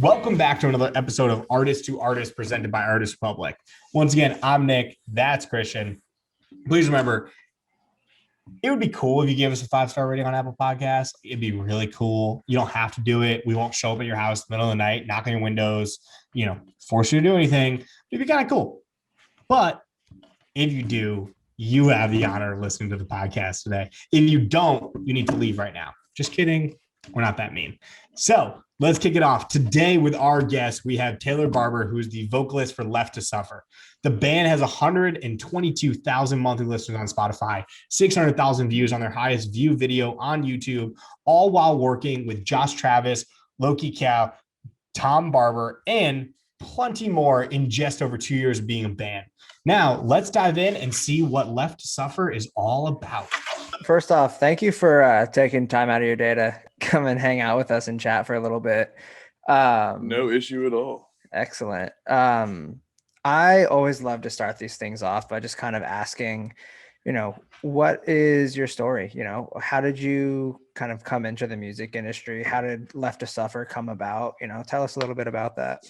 Welcome back to another episode of Artist to Artist presented by Artist Republic. Once again, I'm Nick. That's Christian. Please remember, it would be cool if you gave us a 5-star rating on Apple Podcasts. It'd be really cool. You don't have to do it. We won't show up at your house in the middle of the night, knock on your windows, force you to do anything. It'd be kind of cool. But if you do, you have the honor of listening to the podcast today. If you don't, you need to leave right now. Just kidding. We're not that mean. So let's kick it off. Today with our guest, we have Taylor Barber, who's the vocalist for Left to Suffer. The band has 122,000 monthly listeners on Spotify, 600,000 views on their highest view video on YouTube, all while working with Josh Travis, Lochie Keough, Tom Barber, and plenty more in just over 2 years of being a band. Now, let's dive in and see what Left to Suffer is all about. First off, thank you for taking time out of your day to come and hang out with us and chat for a little bit. No issue at all. Excellent. I always love to start these things off by just kind of asking, what is your story? How did you kind of come into the music industry? How did Left to Suffer come about? Tell us a little bit about that.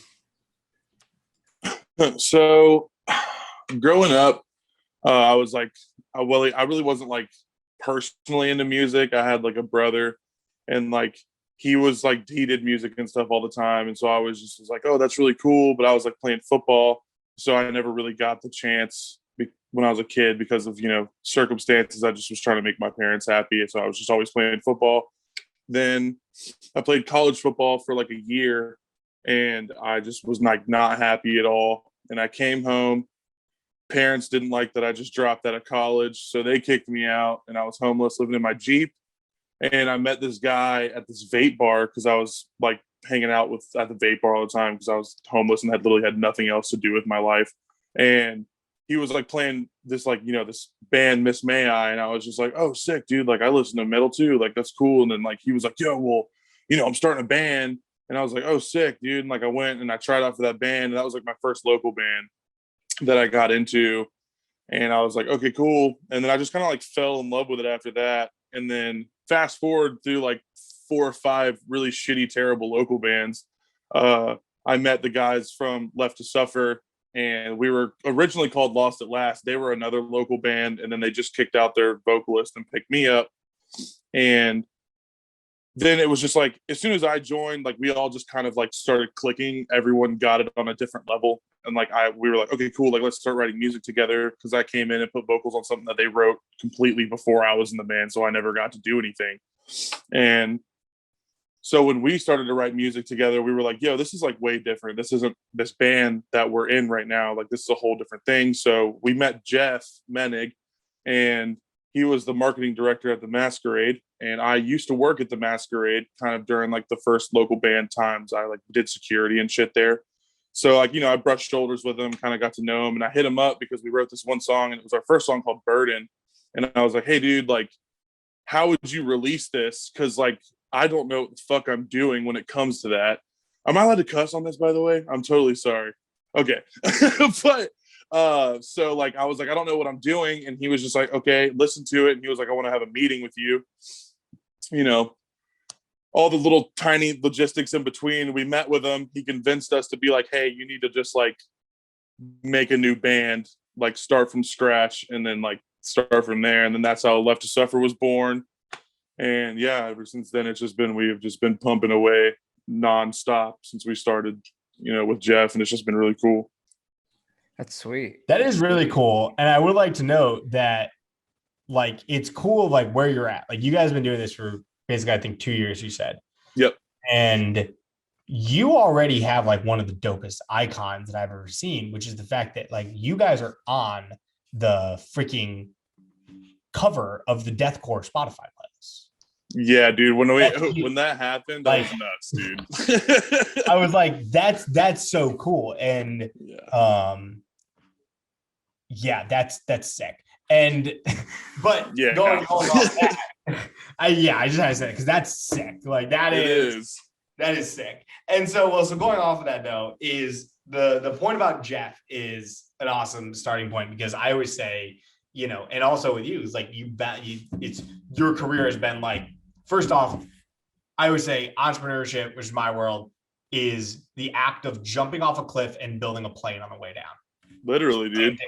So growing up, I really wasn't like personally into music. I had like a brother, and like he did music and stuff all the time, and so I was like, oh, that's really cool, but I was like playing football, so I never really got the chance when I was a kid because of circumstances. I just was trying to make my parents happy, so I was just always playing football. Then I played college football for like a year, and I just was like not happy at all, and I came home. Parents didn't like that I just dropped out of college, so they kicked me out, and I was homeless, living in my Jeep. And I met this guy at this vape bar because I was like hanging out at the vape bar all the time because I was homeless and had nothing else to do with my life. And he was like playing this this band Miss May I, and I was just like, oh, sick, dude! Like I listen to metal too, like that's cool. And then like he was like, yo, well, I'm starting a band, and I was like, oh, sick, dude! And like I went and I tried out for that band, and that was like my first local band that I got into, and I was like, okay, cool. And then I just kind of like fell in love with it after that. And then fast forward through like 4 or 5 really shitty, terrible local bands. I met the guys from Left to Suffer, and we were originally called Lost at Last. They were another local band, and then they just kicked out their vocalist and picked me up. And then it was just like, as soon as I joined, like we all just kind of like started clicking. Everyone got it on a different level. And like we were like, okay, cool. Like let's start writing music together. Cause I came in and put vocals on something that they wrote completely before I was in the band. So I never got to do anything. And so when we started to write music together, we were like, yo, this is like way different. This isn't this band that we're in right now. Like this is a whole different thing. So we met Jeff Menig, and he was the marketing director at the Masquerade. And I used to work at the Masquerade kind of during like the first local band times. I like did security and shit there. So like, I brushed shoulders with him, kind of got to know him, and I hit him up because we wrote this one song, and it was our first song called Burden. And I was like, hey dude, like, how would you release this? Cause like, I don't know what the fuck I'm doing when it comes to that. Am I allowed to cuss on this, by the way? I'm totally sorry. Okay. But so like I was like, I don't know what I'm doing, and he was just like, okay, listen to it. And he was like, I want to have a meeting with you. All the little tiny logistics in between. We met with him. He convinced us to be like, hey, you need to just like make a new band, like start from scratch, and then like start from there. And then that's how Left to Suffer was born. And yeah, ever since then we've just been pumping away nonstop since we started, with Jeff, and it's just been really cool. That's sweet. That is really cool. And I would like to note that like it's cool like where you're at. Like you guys have been doing this for basically I think 2 years, you said. Yep. And you already have like one of the dopest icons that I've ever seen, which is the fact that like you guys are on the freaking cover of the deathcore Spotify playlist. Yeah, dude. When that happened, that was nuts, dude. I was like, that's so cool. And that's sick. And but yeah, going off that, I just had to say it because that's sick. Like that is sick. And so going off of that though is the point about Jeff is an awesome starting point, because I always say, and also with you, it's like it's your career has been like, first off, I would say entrepreneurship, which is my world, is the act of jumping off a cliff and building a plane on the way down. Literally, dude.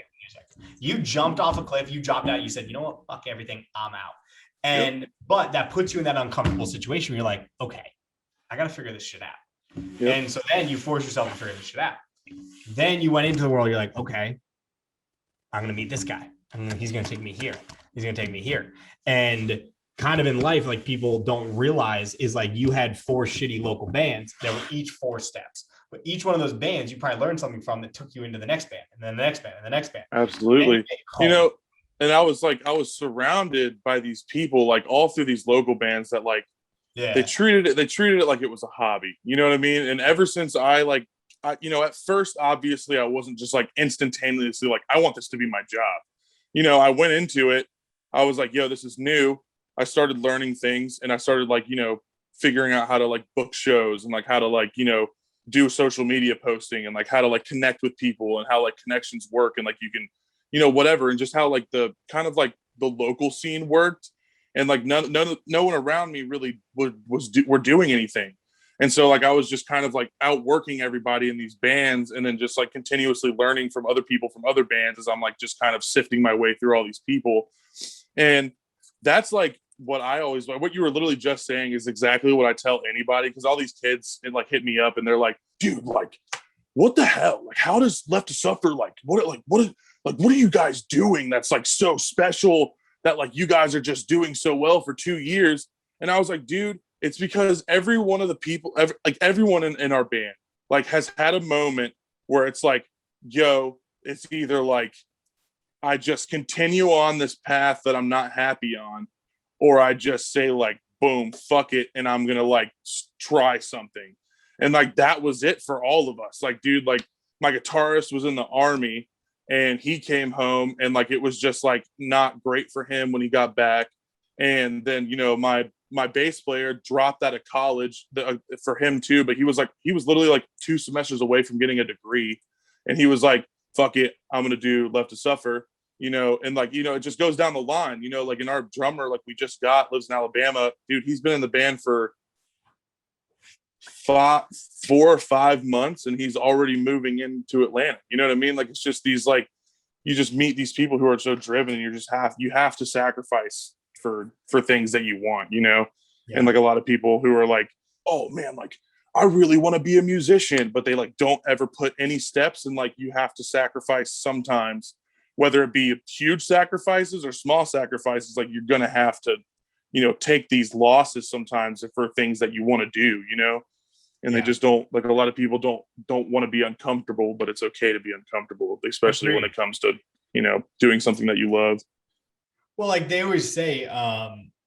You jumped off a cliff, you dropped out, you said, you know what, fuck everything, I'm out. And but that puts you in that uncomfortable situation where you're like, okay, I gotta figure this shit out. And so then you force yourself to figure this shit out. Then you went into the world, you're like, okay, I'm gonna meet this guy. He's gonna take me here. He's gonna take me here. And kind of in life, like people don't realize is like you had 4 shitty local bands that were each 4 steps. But each one of those bands, you probably learned something from that took you into the next band, and then the next band, and the next band. Absolutely. You know, and I was surrounded by these people, like all through these local bands that like, they treated it like it was a hobby. You know what I mean? And ever since you know, at first, obviously, I wasn't just like instantaneously like, I want this to be my job. You know, I went into it. I was like, yo, this is new. I started learning things, and I started like, you know, figuring out how to like book shows and like how to like, you know, do social media posting and like how to like connect with people and how like connections work and like you can, you know, whatever, and just how like the kind of like the local scene worked, and like no one around me really were doing anything. And so like I was just kind of like outworking everybody in these bands, and then just like continuously learning from other people from other bands as I'm like just kind of sifting my way through all these people. And that's like what you were literally just saying is exactly what I tell anybody, because all these kids like hit me up and they're like, dude, like what the hell, like how does Left to Suffer, like what are you guys doing that's like so special that like you guys are just doing so well for 2 years? And I was like, dude, it's because every one of the people, everyone in our band like has had a moment where it's like, yo, it's either like I just continue on this path that I'm not happy on, or I just say like, boom, fuck it, and I'm gonna like try something. And like that was it for all of us. Like, dude, like my guitarist was in the Army, and he came home, and like it was just like not great for him when he got back. And then, you know, my bass player dropped out of college for him too, but he was literally like 2 semesters away from getting a degree, and he was like, fuck it, I'm gonna do Left to Suffer. You know, and like, you know, it just goes down the line, you know, like in our drummer, like we just got, lives in Alabama, dude, he's been in the band for 4 or 5 months, and he's already moving into Atlanta. You know what I mean? Like, it's just these, like, you just meet these people who are so driven, and you have to sacrifice for things that you want, you know? Yeah. And like a lot of people who are like, oh man, like I really want to be a musician, but they like don't ever put any steps, and like you have to sacrifice sometimes, whether it be huge sacrifices or small sacrifices. Like you're going to have to, you know, take these losses sometimes for things that you want to do, you know, and they just don't, like a lot of people don't want to be uncomfortable, but it's okay to be uncomfortable, especially when it comes to, you know, doing something that you love. Well, like they always say,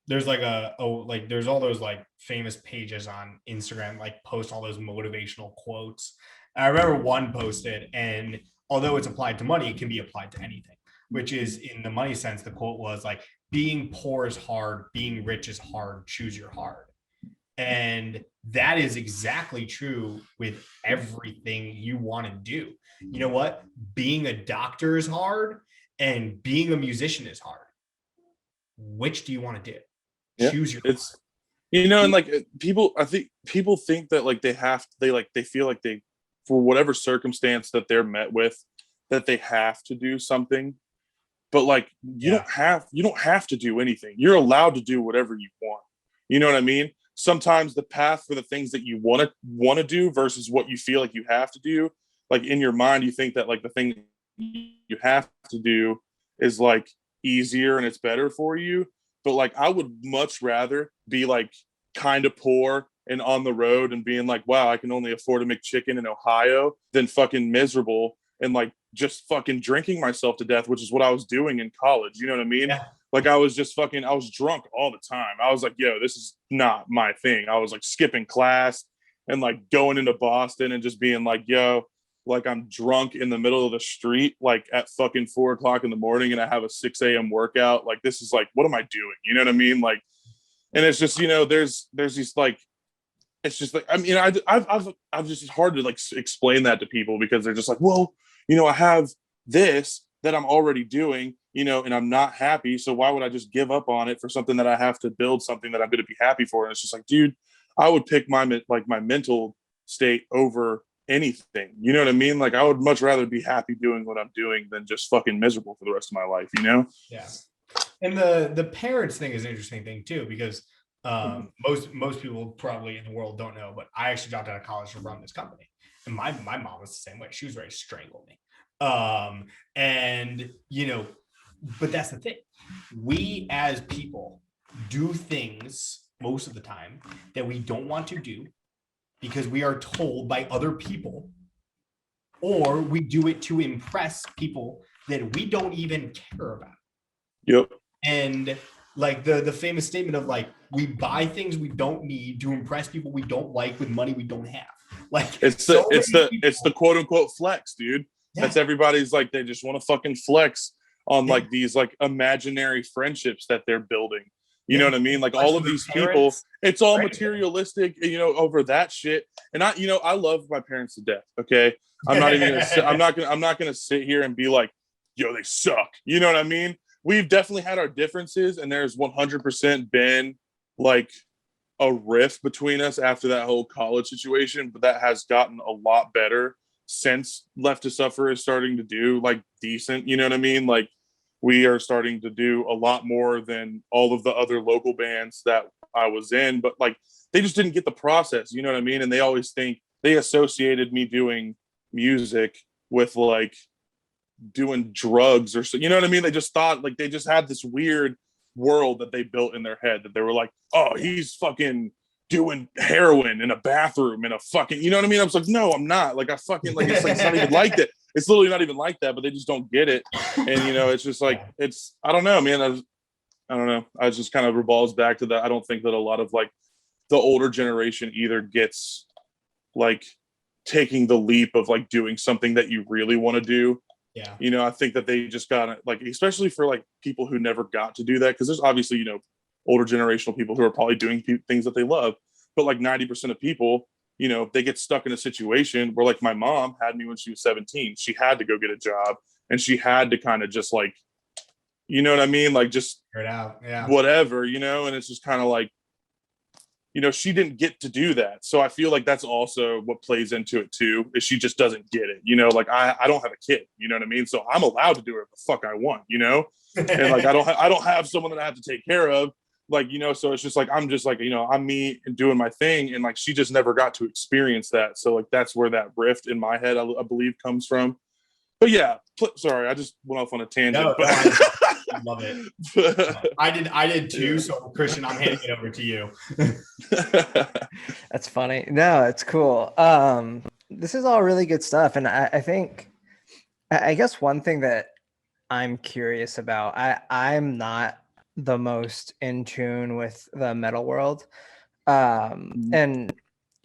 there's like there's all those like famous pages on Instagram, like post all those motivational quotes. I remember one posted, and although it's applied to money, it can be applied to anything, which is in the money sense. The quote was like, being poor is hard, being rich is hard, choose your hard. And that is exactly true with everything you want to do. You know what? Being a doctor is hard, and being a musician is hard. Which do you want to do? Yeah, choose your it's, you know, and like I think people think that like they feel like they, for whatever circumstance that they're met with, that they have to do something. But like you don't have to do anything. You're allowed to do whatever you want. You know what I mean? Sometimes the path for the things that you want to do versus what you feel like you have to do, like in your mind you think that like the thing you have to do is like easier and it's better for you. But like I would much rather be like kind of poor and on the road and being like, wow, I can only afford to make chicken in Ohio, than fucking miserable and like just fucking drinking myself to death, which is what I was doing in college. You know what I mean? Yeah. Like I was drunk all the time. I was like, yo, this is not my thing. I was like skipping class and like going into Boston and just being like, yo, like I'm drunk in the middle of the street, like at fucking 4 o'clock in the morning, and I have a 6 a.m. workout. Like, this is like, what am I doing? You know what I mean? Like, and it's just, you know, there's these like, it's just like, I mean, I've just, it's hard to like explain that to people, because they're just like, well, you know, I have this that I'm already doing, you know, and I'm not happy. So why would I just give up on it for something that I have to build something that I'm going to be happy for? And it's just like, dude, I would pick my mental state over anything. You know what I mean? Like I would much rather be happy doing what I'm doing than just fucking miserable for the rest of my life, you know? Yeah. And the parents thing is an interesting thing too, because most people probably in the world don't know, but I actually dropped out of college to run this company. And my mom was the same way. She was ready to strangle me. And you know, but that's the thing. We as people do things most of the time that we don't want to do because we are told by other people, or we do it to impress people that we don't even care about. Yep. And like the famous statement of like, we buy things we don't need to impress people we don't like with money we don't have. Like it's the quote unquote flex, dude. Yeah. That's everybody's like, they just want to fucking flex on like these like imaginary friendships that they're building. You know what I mean? Like all of these people, it's all materialistic, you know, over that shit. And I love my parents to death. Okay. I'm not even I'm not gonna sit here and be like, yo, they suck. You know what I mean? We've definitely had our differences, and there's 100% been like a rift between us after that whole college situation, but that has gotten a lot better since Left to Suffer is starting to do like decent, you know what I mean? Like we are starting to do a lot more than all of the other local bands that I was in, but like they just didn't get the process, you know what I mean? And they always think they associated me doing music with like doing drugs or so, you know what I mean? They just thought like they just had this weird world that they built in their head that they were like, oh, he's fucking doing heroin in a bathroom in a fucking, you know what I mean? I was like, no, I'm not. Like I fucking like it's not even like that. It's literally not even like that, but they just don't get it. And you know, it's just like it's I don't know, man. I don't know. I just kind of revolves back to that. I don't think that a lot of like the older generation either gets like taking the leap of like doing something that you really want to do. Yeah. You know, I think that they just got like, especially for like people who never got to do that, because there's obviously, you know, older generational people who are probably doing things that they love, but like 90% of people, you know, they get stuck in a situation where like my mom had me when she was 17. She had to go get a job and she had to kind of just like, you know what I mean? Like just figure it out. Yeah. Whatever, you know, and it's just kind of like, you know, she didn't get to do that. So I feel like that's also what plays into it too, is she just doesn't get it. You know, like I don't have a kid, you know what I mean? So I'm allowed to do whatever the fuck I want, you know? And like, I don't have someone that I have to take care of. Like, you know, so it's just like, I'm just like, you know, I'm me and doing my thing. And like, she just never got to experience that. So like, that's where that rift in my head, I believe comes from. But yeah, sorry, I just went off on a tangent. No, but I love it. I did too. So Christian, I'm handing it over to you. That's funny. No, it's cool. This is all really good stuff. And I think, I guess one thing that I'm curious about, I'm not the most in tune with the metal world. And,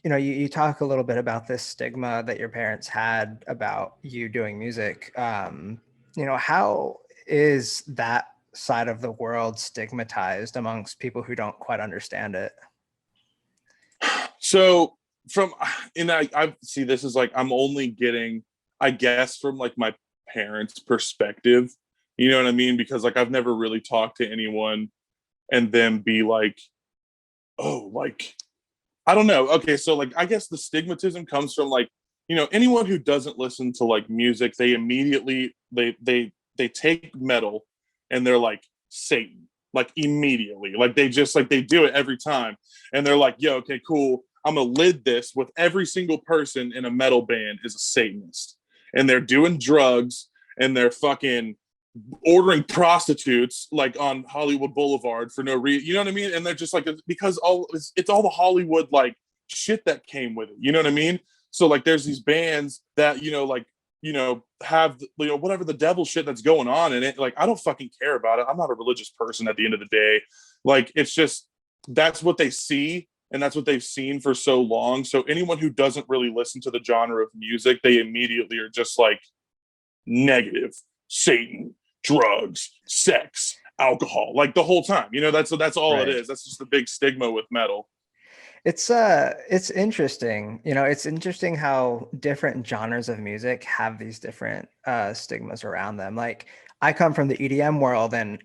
you know, you talk a little bit about this stigma that your parents had about you doing music. You know, how is that side of the world stigmatized amongst people who don't quite understand it? So I see this is like, I'm only getting, I guess, from like my parents' perspective, you know what I mean? Because like, I've never really talked to anyone and then be like, oh, like, I don't know. Okay. So like, I guess the stigmatism comes from like, you know, anyone who doesn't listen to like music, they immediately, they take metal and they're like Satan, like immediately, like they just like, they do it every time. And they're like, yo, okay, cool. I'm gonna lid this with every single person in a metal band is a Satanist, and they're doing drugs and they're fucking ordering prostitutes like on Hollywood Boulevard for no reason, you know what I mean? And they're just like, because it's all the Hollywood like shit that came with it, you know what I mean? So like, there's these bands that, you know, like, you know, have, you know, whatever the devil shit that's going on in it. Like, I don't fucking care about it. I'm not a religious person at the end of the day. Like, it's just, that's what they see. And that's what they've seen for so long. So anyone who doesn't really listen to the genre of music, they immediately are just like negative, Satan, drugs, sex, alcohol, like the whole time, you know, that's all Right. it is. That's just the big stigma with metal. It's interesting. You know, it's interesting how different genres of music have these different stigmas around them. Like I come from the EDM world, and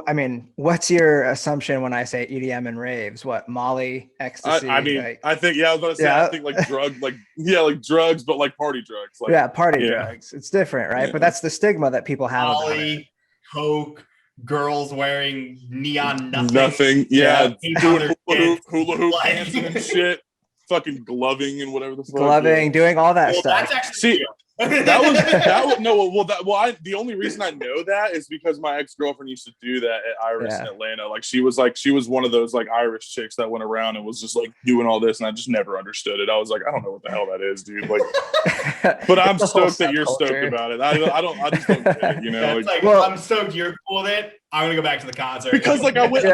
I mean, what's your assumption when I say EDM and raves? What, Molly, ecstasy? I mean, like, I think, I was gonna say, yeah. I think like like drugs, but like party drugs. Like, yeah, party yeah. drugs. It's different, right? Yeah. But that's the stigma that people have about it. Molly, coke, girls wearing neon Nothing. Yeah. Ink on their Doing tits. hula hoop Like- dancing and shit. Fucking gloving and whatever the fuck. Gloving, doing all that Well, stuff. that's actually See, that was no, well, the only reason I know that is because my ex-girlfriend used to do that at Iris in Atlanta. Like she was one of those like Irish chicks that went around and was just like doing all this, and I just never understood it. I was like, I don't know what the hell that is, dude. Like, but I'm stoked that you're stoked about it. I just don't get it, you know. Like, well, I'm stoked you're cool with it. I'm gonna go back to the concert because like I went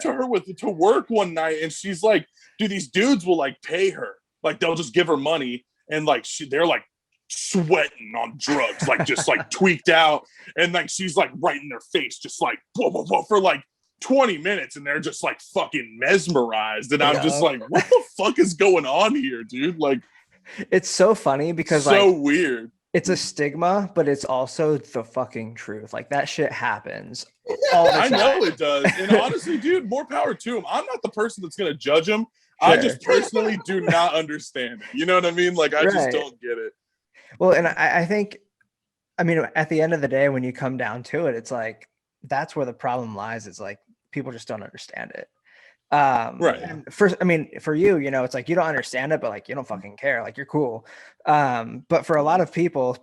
to her to work one night, and she's like, dude, these dudes will like pay her, like they'll just give her money, and like they're like sweating on drugs, like just like tweaked out, and like she's like right in their face, just like blah, blah, blah, for like 20 minutes, and they're just like fucking mesmerized, and I'm just like, what the fuck is going on here, dude? Like, it's so funny because so like weird. It's a stigma, but it's also the fucking truth. Like that shit happens all the time. I know it does, and honestly, dude, more power to him. I'm not the person that's gonna judge him. Sure. I just personally do not understand it. You know what I mean? Like I just don't get it. Well, and I think, I mean, at the end of the day, when you come down to it, it's like, that's where the problem lies. It's like, people just don't understand it. Right. And for you, you know, it's like, you don't understand it, but like, you don't fucking care. Like you're cool. But for a lot of people,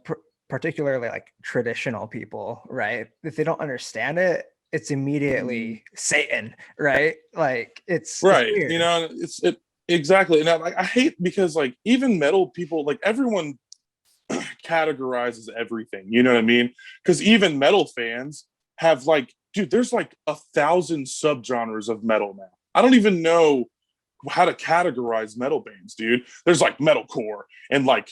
particularly like traditional people, right? If they don't understand it, it's immediately Satan, right? Like it's right. It's you know, it exactly. And I hate because like even metal people, like everyone categorizes everything, you know what I mean? Because even metal fans have like, dude, there's like 1,000 subgenres of metal now. I don't even know how to categorize metal bands, dude. There's like metalcore and like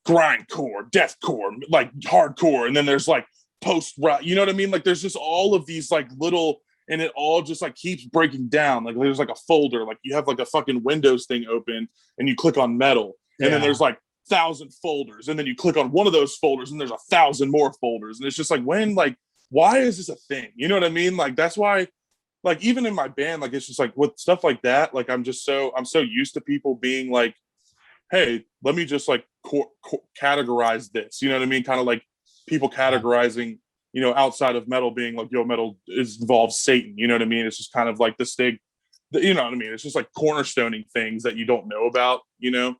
grindcore, deathcore, like hardcore, and then there's like post-rock, you know what I mean? Like there's just all of these like little, and it all just like keeps breaking down. Like there's like a folder, like you have like a fucking Windows thing open and you click on metal, and then there's like 1,000 folders, and then you click on one of those folders and there's 1,000 more folders, and it's just like, when, like, why is this a thing? You know what I mean? Like that's why, like even in my band, like it's just like with stuff like that, like I'm so used to people being like, hey, let me just like categorize this, you know what I mean? Kind of like people categorizing, you know, outside of metal being like, yo, metal involves Satan, you know what I mean? It's just kind of like this thing, you know what I mean? It's just like cornerstoning things that you don't know about, you know?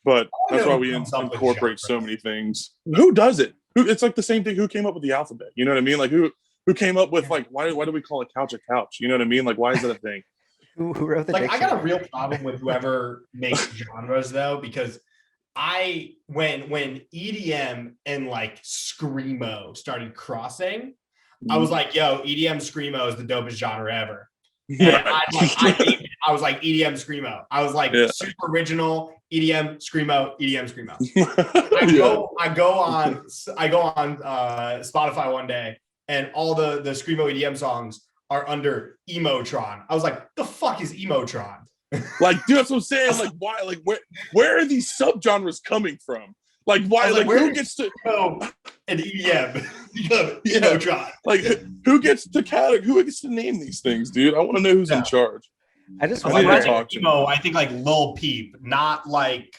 But that's why we incorporate so many things. Who does it? It's like the same thing. Who came up with the alphabet? You know what I mean? Like who came up with like, why do we call a couch a couch? You know what I mean? Like, why is that a thing? Who wrote the dictionary? I got a real problem with whoever makes genres though, because when EDM and like screamo started crossing, I was like, yo, EDM screamo is the dopest genre ever. And I was like EDM screamo. I was like super original EDM screamo. I go on Spotify one day, and all the screamo EDM songs are under Emotron. I was like, the fuck is Emotron? Like, dude, that's what I'm saying. Like, why? Like, where are these subgenres coming from? Like, why? Like who gets to an EDM? Emotron. Like, who gets to name these things, dude? I want to know who's in charge. I just want to talk to emo. I think like Lil Peep, not like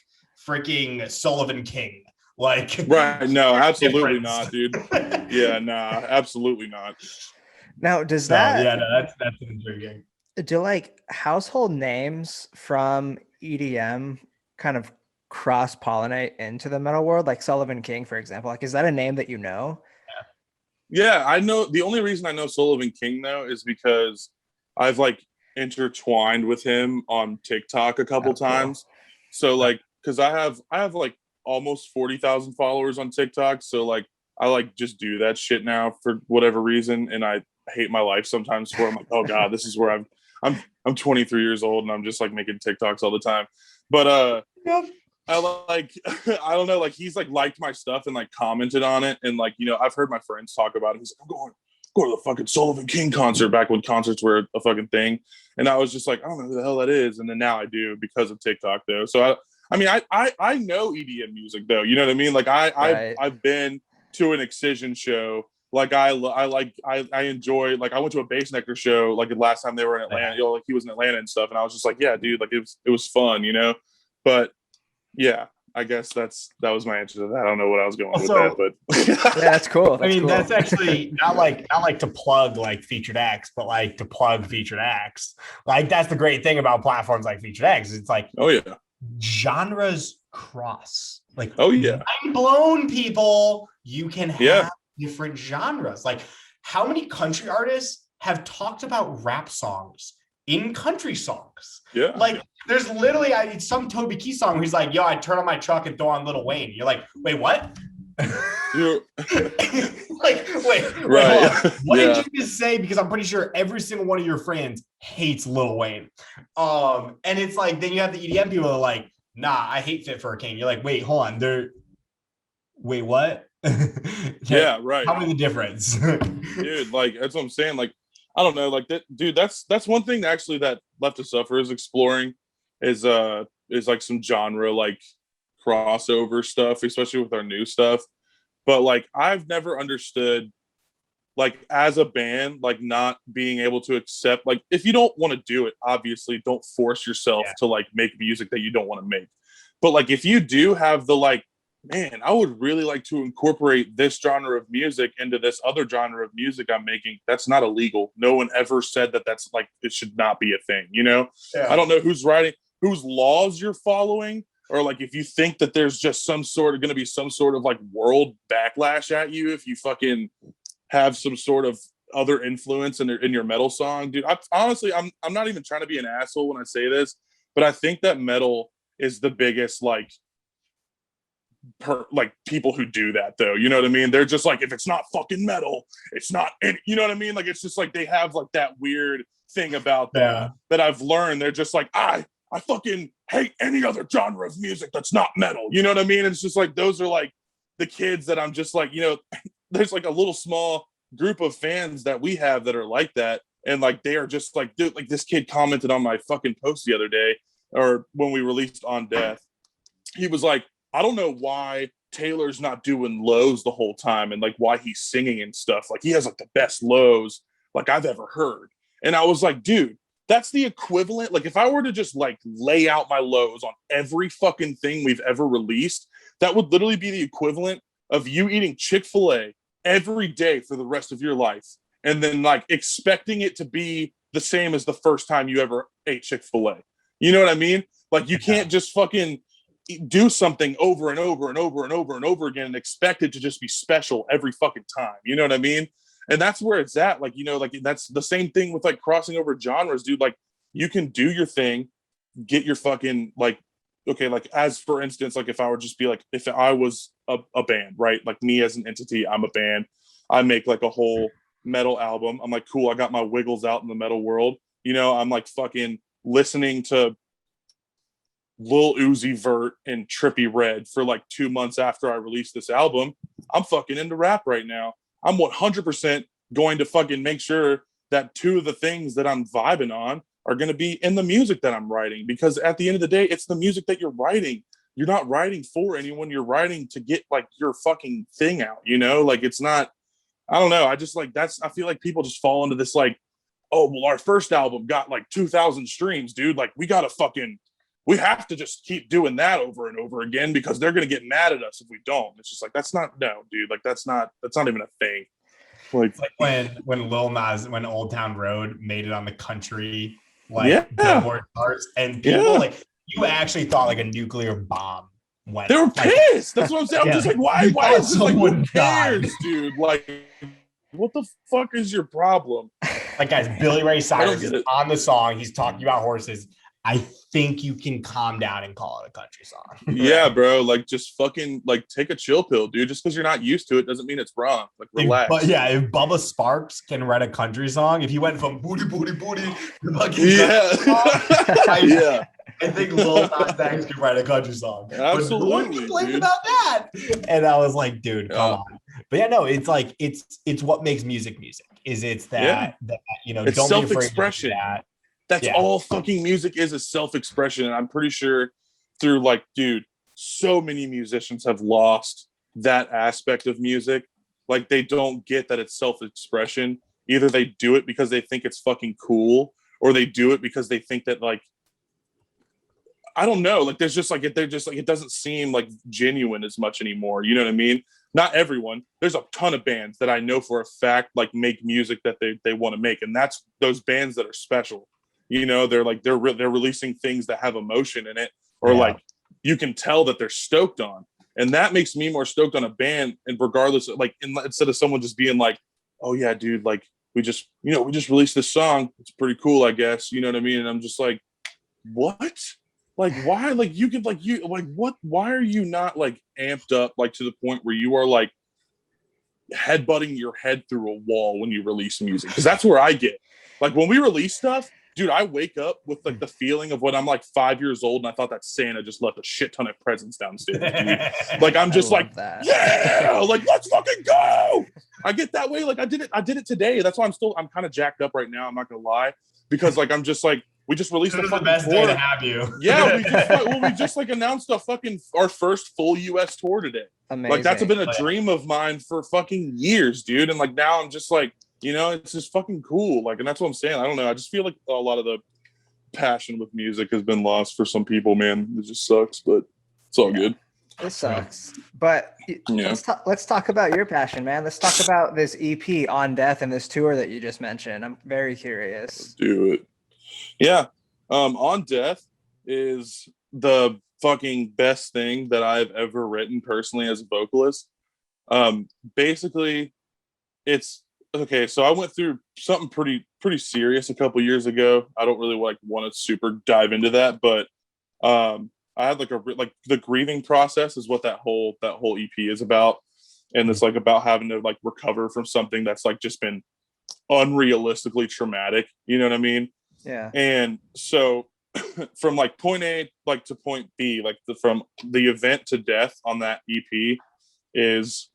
freaking Sullivan King. Like, right? No, absolutely not, dude. Yeah, nah, absolutely not. Now, does that? Yeah, no, that's intriguing. Do like household names from EDM kind of cross-pollinate into the metal world, like Sullivan King, for example? Like, is that a name that you know? Yeah, I know. The only reason I know Sullivan King though is because I've like intertwined with him on TikTok a couple times. Cool. So like, because I have like almost 40,000 followers on TikTok. So like, I like just do that shit now for whatever reason, and I hate my life sometimes. Where I'm like, oh god, this is where I'm 23 years old and I'm just like making TikToks all the time. But I like I don't know, like he's like liked my stuff and like commented on it, and like, you know, I've heard my friends talk about it. He's like, I'm going to the fucking Sullivan King concert, back when concerts were a fucking thing. And I was just like, I don't know who the hell that is. And then now I do, because of TikTok though. So I mean I know EDM music though, you know what I mean? Like I've been to an Excision show Like I enjoy, like I went to a Bass Nectar show like the last time they were in Atlanta. You know, like he was in Atlanta and stuff, and I was just like, yeah, dude, like it was fun, you know. But yeah, I guess that was my answer to that. I don't know what I was going with that, but yeah, that's cool. I mean, that's actually not like to plug like featured acts, but like to plug featured acts. Like that's the great thing about platforms like featured acts. It's like, oh yeah, genres cross. Like, oh yeah, mind blown, people. You can have different genres. Like, how many country artists have talked about rap songs in country songs? Yeah, like there's literally some Toby Keith song where he's like, yo, I turn on my truck and throw on Lil Wayne. You're like, wait, what? like, wait, right. What did you just say? Because I'm pretty sure every single one of your friends hates Lil Wayne. And it's like, then you have the EDM people that are like, nah, I hate Fit for a King. You're like, wait, hold on. Wait, what? Yeah, right. Tell me the difference. Dude, like that's what I'm saying. Like, I don't know, like that, dude. That's one thing actually that Left to Suffer is exploring is like some genre like crossover stuff, especially with our new stuff. But like I've never understood, like as a band, like not being able to accept, like if you don't want to do it, obviously don't force yourself to like make music that you don't want to make. But like if you do have the like, man, I would really like to incorporate this genre of music into this other genre of music I'm making. That's not illegal. No one ever said that that's like, it should not be a thing, you know? Yeah. I don't know who's writing, whose laws you're following, or like if you think that there's just going to be some sort of like world backlash at you if you fucking have some sort of other influence in your metal song. Dude, honestly, I'm not even trying to be an asshole when I say this, but I think that metal is the biggest like people who do that though, you know what I mean? They're just like, if it's not fucking metal, it's not any, you know what I mean? Like it's just like they have like that weird thing about them that I've learned. They're just like, I fucking hate any other genre of music that's not metal, you know what I mean? It's just like those are like the kids that I'm just like, you know, there's like a little small group of fans that we have that are like that, and like they are just like, dude, like this kid commented on my fucking post the other day, or when we released On Death, he was like, I don't know why Taylor's not doing lows the whole time and like why he's singing and stuff. Like he has like the best lows like I've ever heard. And I was like, dude, that's the equivalent. Like if I were to just like lay out my lows on every fucking thing we've ever released, that would literally be the equivalent of you eating Chick-fil-A every day for the rest of your life. And then like expecting it to be the same as the first time you ever ate Chick-fil-A. You know what I mean? Like you can't just fucking do something over and over and over and over and over again and expect it to just be special every fucking time. You know what I mean? And that's where it's at. Like, you know, like that's the same thing with like crossing over genres, dude. Like you can do your thing, get your fucking like, okay, like as for instance, like if I would just be like, if I was a band, right? Like me as an entity, I'm a band. I make like a whole metal album. I'm like, cool, I got my wiggles out in the metal world. You know, I'm like fucking listening to Lil Uzi Vert and Trippie Redd for like 2 months after I released this album. I'm fucking into rap right now. I'm 100% going to fucking make sure that two of the things that I'm vibing on are going to be in the music that I'm writing, because at the end of the day, it's the music that you're writing. You're not writing for anyone. You're writing to get like your fucking thing out, you know? Like it's not, I don't know. I just like I feel like people just fall into this like, oh, well, our first album got like 2,000 streams, dude. Like we have to just keep doing that over and over again because they're going to get mad at us if we don't. It's just like, no, dude. Like that's not even a thing. Like when Lil Nas, when Old Town Road made it on the country, like Billboard charts, and people like, you actually thought like a nuclear bomb went. They were pissed. That's what I'm saying. I'm just like, why is this like, who cares, dude? Like, what the fuck is your problem? Like, guys, Billy Ray Cyrus is on the song. He's talking about horses. I think you can calm down and call it a country song. Yeah, bro. Like, just fucking like take a chill pill, dude. Just because you're not used to it doesn't mean it's wrong. Like, relax. But yeah, if Bubba Sparks can write a country song, if he went from booty booty booty to fucking I think Lil Nas X can write a country song. Absolutely. Who complained about that? And I was like, dude, come on. But yeah, no, it's like it's what makes music. It's that you know, it's don't self-expression. Be afraid to do that. That's all fucking music is self-expression. And I'm pretty sure through like, dude, so many musicians have lost that aspect of music like they don't get that it's self-expression. Either they do it because they think it's fucking cool, or they do it because they think that, like, I don't know, like there's just like they're just like, it doesn't seem like genuine as much anymore. You know what I mean? Not everyone. There's a ton of bands that I know for a fact like make music that they want to make, and that's those bands that are special. You know, they're like they're releasing things that have emotion in it, or like you can tell that they're stoked on, and that makes me more stoked on a band. And regardless of like, instead of someone just being like, "Oh yeah, dude, like we just released this song. It's pretty cool, I guess." You know what I mean? And I'm just like, what? Like, why? Like, you could, like, you, like, what? Why are you not, like, amped up, like, to the point where you are, like, headbutting your head through a wall when you release music? Because that's where I get. Like, when we release stuff, dude, I wake up with, like, the feeling of when I'm, like, 5 years old, and I thought that Santa just left a shit ton of presents downstairs, dude. Like, I'm just like, that. yeah, like, let's fucking go. I get that way. Like, I did it today. That's why I'm kind of jacked up right now. I'm not going to lie. Because, like, I'm just, like, we just released this a is the fucking best tour. day to have you. Yeah, we just like announced our first full US tour today. Amazing. Like that's been a dream of mine for fucking years, dude. And like now I'm just like, you know, it's just fucking cool. Like, and that's what I'm saying. I don't know. I just feel like a lot of the passion with music has been lost for some people, man. It just sucks, but it's all good. It sucks. But let's talk about your passion, man. Let's talk about this EP, On Death, and this tour that you just mentioned. I'm very curious. Let's do it. Yeah. On Death is the fucking best thing that I've ever written personally as a vocalist. Basically, it's okay. So I went through something pretty serious a couple years ago. I don't really want to super dive into that, but I had like the grieving process is what that whole EP is about, and it's like about having to like recover from something that's like just been unrealistically traumatic. You know what I mean? Yeah. And so from like point A like to point B, like from the event to death on that EP is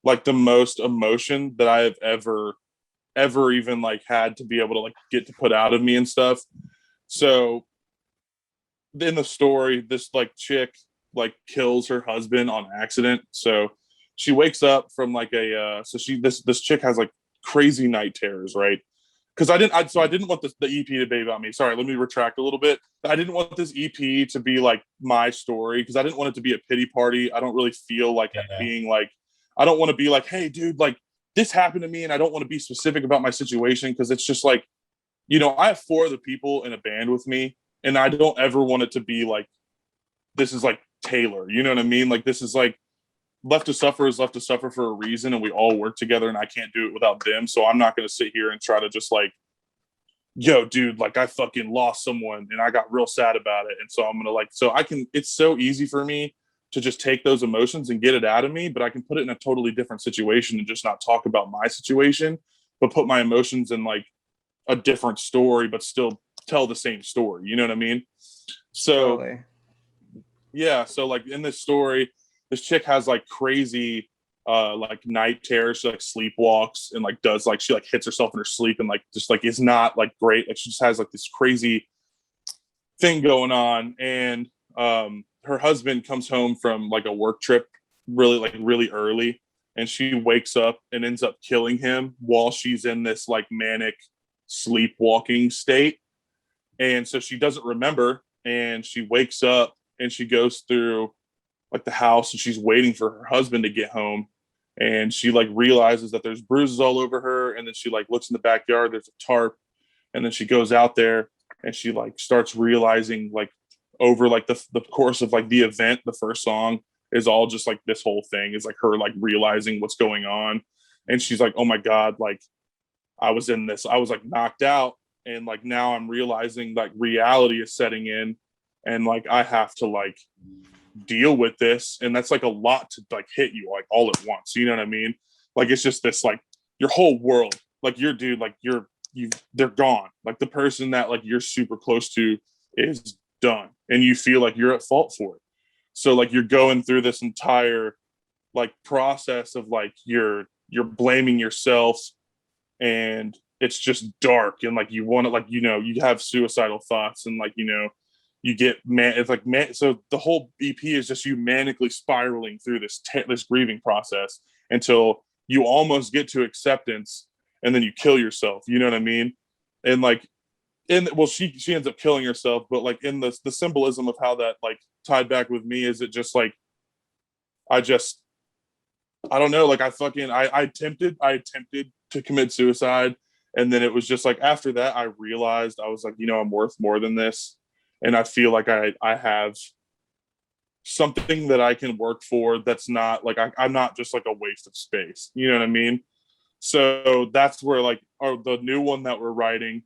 like the most emotion that I have ever even like had to be able to like get to put out of me and stuff. So in the story, this like chick like kills her husband on accident. So she wakes up from like this chick has like crazy night terrors, right? Because I didn't want the EP to be about me. Sorry, let me retract a little bit. I didn't want this EP to be like my story because I didn't want it to be a pity party. I don't really feel like being like, I don't want to be like, hey, dude, like this happened to me, and I don't want to be specific about my situation because it's just like, you know, I have 4 other people in a band with me, and I don't ever want it to be like, this is like Taylor. You know what I mean? Like this is like, Left to Suffer is Left to Suffer for a reason, and we all work together, and I can't do it without them. So I'm not going to sit here and try to just like, yo, dude, like I fucking lost someone and I got real sad about it. And so I'm going to like, it's so easy for me to just take those emotions and get it out of me, but I can put it in a totally different situation and just not talk about my situation, but put my emotions in like a different story, but still tell the same story. You know what I mean? So, Totally. Yeah. So like in this story, this chick has like crazy like night terrors. She like sleepwalks and like does like she like hits herself in her sleep and like just like is not like great. Like she just has like this crazy thing going on. And her husband comes home from like a work trip really early, and she wakes up and ends up killing him while she's in this like manic sleepwalking state. And so she doesn't remember, and she wakes up and she goes through like the house, and she's waiting for her husband to get home, and she like realizes that there's bruises all over her. And then she like looks in the backyard, there's a tarp, and then she goes out there and she like starts realizing like over like the course of like the event, the first song is all just like this whole thing is like her like realizing what's going on. And she's like, oh my god, like I was like knocked out, and like now I'm realizing like reality is setting in, and like I have to like deal with this. And that's like a lot to like hit you like all at once. You know what I mean? Like it's just this like your whole world, like your dude, like they're gone. Like the person that like you're super close to is done, and you feel like you're at fault for it. So like you're going through this entire like process of like you're blaming yourself, and it's just dark, and like you want to like, you know, you have suicidal thoughts, and like, you know, you get so the whole EP is just you manically spiraling through this grieving process until you almost get to acceptance and then you kill yourself. You know what I mean? And like, she ends up killing herself, but like in the symbolism of how that like tied back with me is it just like, I don't know, like I attempted to commit suicide. And then it was just like, after that, I realized I was like, I'm worth more than this. And I feel like I have something that I can work for that's not like, I'm not just like a waste of space. You know what I mean? So that's where like the new one that we're writing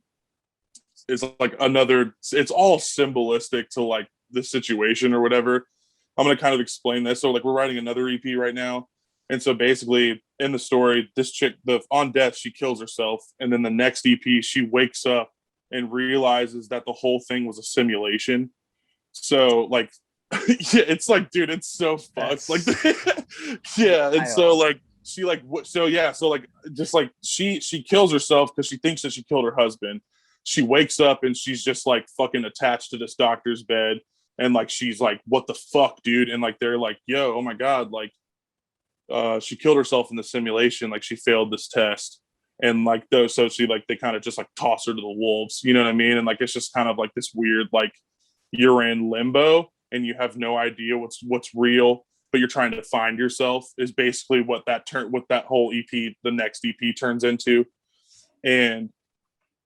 is like it's all symbolistic to like the situation or whatever. I'm going to kind of explain this. So like we're writing another EP right now. And so basically in the story, this chick, on death, she kills herself. And then the next EP, she wakes up and realizes that the whole thing was a simulation. So like, yeah, it's like, dude, it's so fucked. Like, yeah. And so like, she like, so yeah. So like, just like she kills herself because she thinks that she killed her husband. She wakes up and she's just like fucking attached to this doctor's bed. And like, she's like, what the fuck, dude? And like, they're like, yo, oh my God. Like, she killed herself in the simulation. Like she failed this test. And like, so she like, they kind of just like toss her to the wolves, you know what I mean? And like, it's just kind of like this weird, like you're in limbo and you have no idea what's real, but you're trying to find yourself is basically what that whole EP, the next EP turns into. And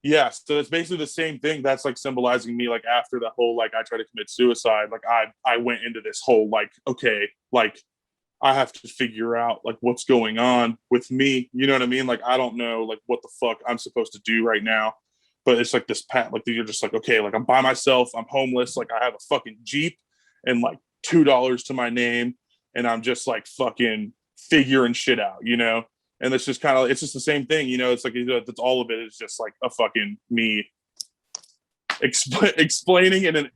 yeah, so it's basically the same thing. That's like symbolizing me, like after the whole, like I tried to commit suicide, like I went into this whole, like, okay, like I have to figure out like what's going on with me. You know what I mean? Like, I don't know like what the fuck I'm supposed to do right now, but it's like this path, like you're just like, okay, like I'm by myself, I'm homeless. Like I have a fucking Jeep and like $2 to my name. And I'm just like fucking figuring shit out, And it's just kind of, it's just the same thing, It's like, that's all of it is just like a fucking me explaining in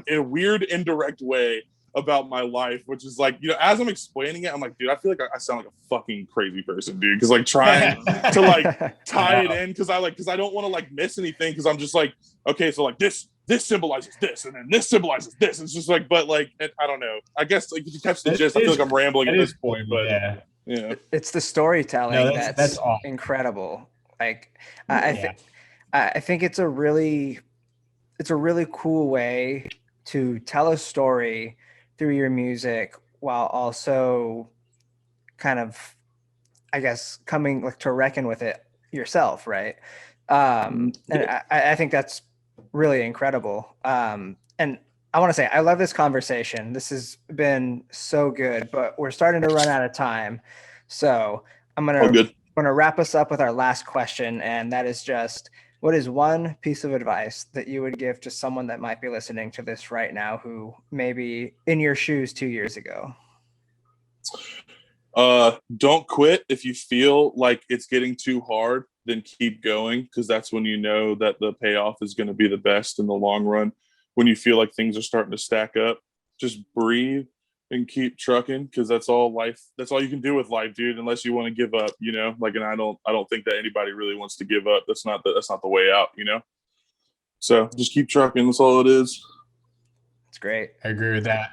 a weird, indirect way about my life, which is like, as I'm explaining it, I'm like, dude, I feel like I sound like a fucking crazy person, dude. Cause like trying to like tie it in. Cause I don't want to like miss anything. Cause I'm just like, okay, so like this symbolizes this, and then this symbolizes this. It's just like, but like, I don't know. I guess like you catch the gist. I feel like I'm rambling at this point, but yeah. It's the storytelling that's awesome. Incredible. Like I think it's a really cool way to tell a story through your music while also kind of, I guess, coming like to reckon with it yourself, right? And I think that's really incredible. And I want to say, I love this conversation. This has been so good, but we're starting to run out of time. So I'm going to wrap us up with our last question. And that is just, what is one piece of advice that you would give to someone that might be listening to this right now, who may be in your shoes 2 years ago? Don't quit. If you feel like it's getting too hard, then keep going. Cause that's when you know that the payoff is going to be the best in the long run. When you feel like things are starting to stack up, just breathe and keep trucking. Cause that's all you can do with life, dude, unless you want to give up, like, and I don't think that anybody really wants to give up. That's not the way out, So just keep trucking. That's all it is. It's great. I agree with that.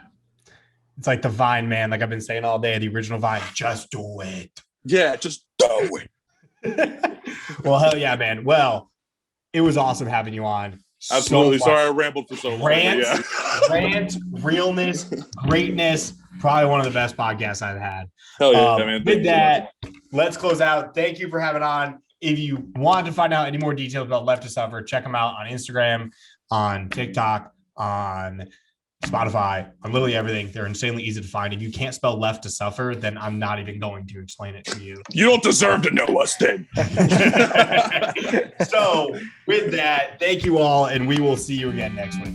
It's like the Vine, man. Like I've been saying all day, the original Vine, just do it. Yeah, just do it. Well, hell yeah, man. Well, it was awesome having you on. Absolutely. Sorry I rambled for so long. Rant, realness, greatness. Probably one of the best podcasts I've had. Hell yeah, man. With that, let's close out. Thank you for having on. If you want to find out any more details about Left to Suffer, check them out on Instagram, on TikTok, on Spotify, on literally everything. They're insanely easy to find. If you can't spell Left to Suffer, then I'm not even going to explain it to you. You don't deserve to know us, then. So with that, thank you all, and we will see you again next week.